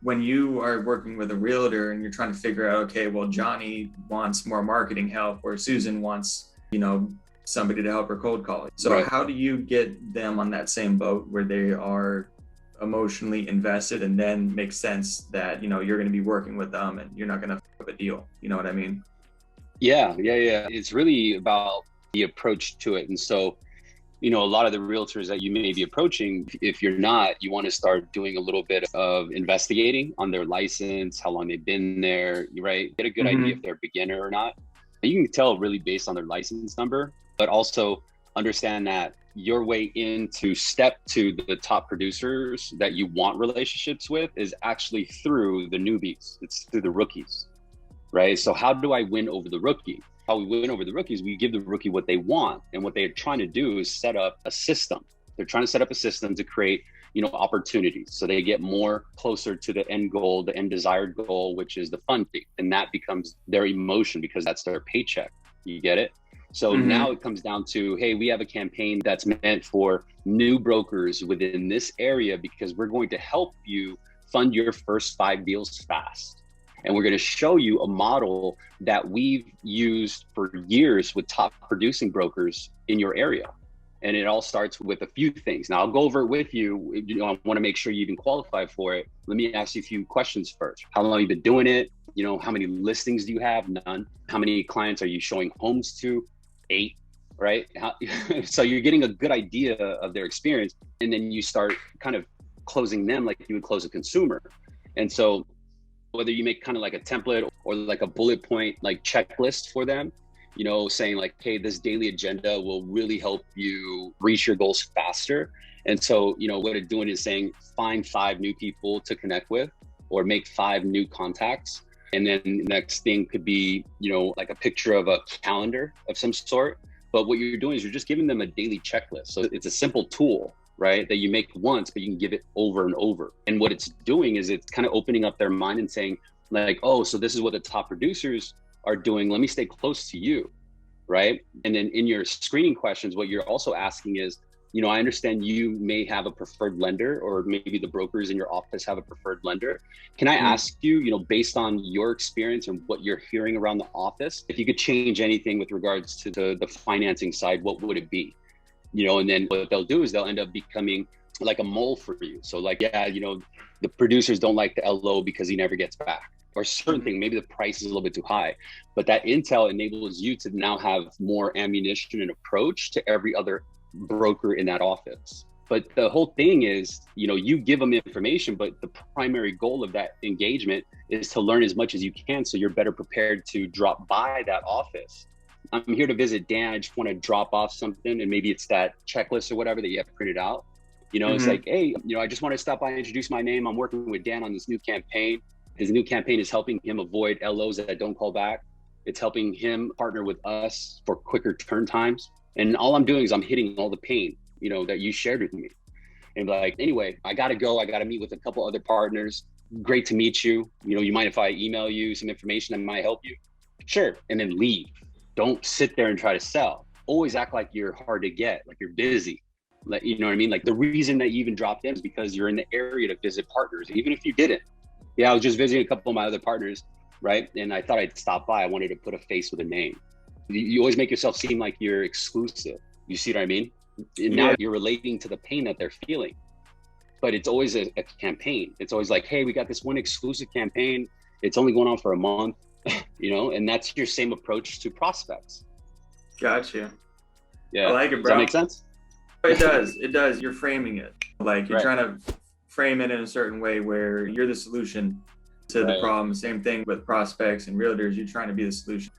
when you are working with a realtor and you're trying to figure out, okay, well, Johnny wants more marketing help or Susan wants, somebody to help her cold call. So Right. how do you get them on that same boat where they are emotionally invested and then makes sense that, you're going to be working with them and you're not going to f up a deal. You know what I mean? Yeah. It's really about the approach to it. And so, a lot of the realtors that you may be approaching, if you're not, you want to start doing a little bit of investigating on their license, how long they've been there, right? Get a good idea if they're a beginner or not. You can tell really based on their license number, but also understand that your way into step to the top producers that you want relationships with is actually through the newbies. It's through the rookies, right? So how do I win over the rookie? How we win over the rookies, we give the rookie what they want. And what they're trying to do is set up a system. They're trying to set up a system to create, opportunities. So they get more closer to the end goal, the end desired goal, which is the funding. And that becomes their emotion because that's their paycheck. You get it? So now it comes down to, hey, we have a campaign that's meant for new brokers within this area because we're going to help you fund your first 5 deals fast. And we're going to show you a model that we've used for years with top producing brokers in your area. And it all starts with a few things. Now I'll go over it with you. I want to make sure you even qualify for it. Let me ask you a few questions first. How long have you been doing it? How many listings do you have? None. How many clients are you showing homes to? 8, right? So you're getting a good idea of their experience. And then you start kind of closing them like you would close a consumer. And so whether you make kind of like a template or like a bullet point, like checklist for them, saying like, hey, this daily agenda will really help you reach your goals faster. And so, what it's doing is saying, find 5 new people to connect with or make 5 new contacts. And then the next thing could be, like a picture of a calendar of some sort. But what you're doing is you're just giving them a daily checklist. So it's a simple tool, right, that you make once, but you can give it over and over. And what it's doing is it's kind of opening up their mind and saying like, oh, so this is what the top producers are doing. Let me stay close to you, right? And then in your screening questions, what you're also asking is, I understand you may have a preferred lender or maybe the brokers in your office have a preferred lender. Can I ask you, based on your experience and what you're hearing around the office, if you could change anything with regards to the financing side, what would it be? And then what they'll do is they'll end up becoming like a mole for you. So like, yeah, the producers don't like the LO because he never gets back or certain thing. Maybe the price is a little bit too high, but that intel enables you to now have more ammunition and approach to every other broker in that office. But the whole thing is, you give them information, but the primary goal of that engagement is to learn as much as you can so you're better prepared to drop by that office. I'm here to visit Dan. I just want to drop off something, and maybe it's that checklist or whatever that you have printed out. It's like, hey, I just want to stop by and introduce my name. I'm working with Dan on this new campaign. His new campaign is helping him avoid LOs that don't call back. It's helping him partner with us for quicker turn times. And all I'm doing is I'm hitting all the pain, that you shared with me. And like, anyway, I got to go. I got to meet with a couple other partners. Great to meet you. You mind if I email you some information that might help you? Sure. And then leave. Don't sit there and try to sell. Always act like you're hard to get, like you're busy. Like, you know what I mean? Like the reason that you even dropped in is because you're in the area to visit partners, even if you didn't. Yeah, I was just visiting a couple of my other partners, right? And I thought I'd stop by. I wanted to put a face with a name. You always make yourself seem like you're exclusive. You see what I mean? And now you're relating to the pain that they're feeling. But it's always a campaign. It's always like, hey, we got this one exclusive campaign. It's only going on for a month, and that's your same approach to prospects. Gotcha. Yeah. I like it, bro. Does that make sense? It does. It does. You're framing it. Like you're Right. trying to frame it in a certain way where you're the solution to the problem. Same thing with prospects and realtors. You're trying to be the solution.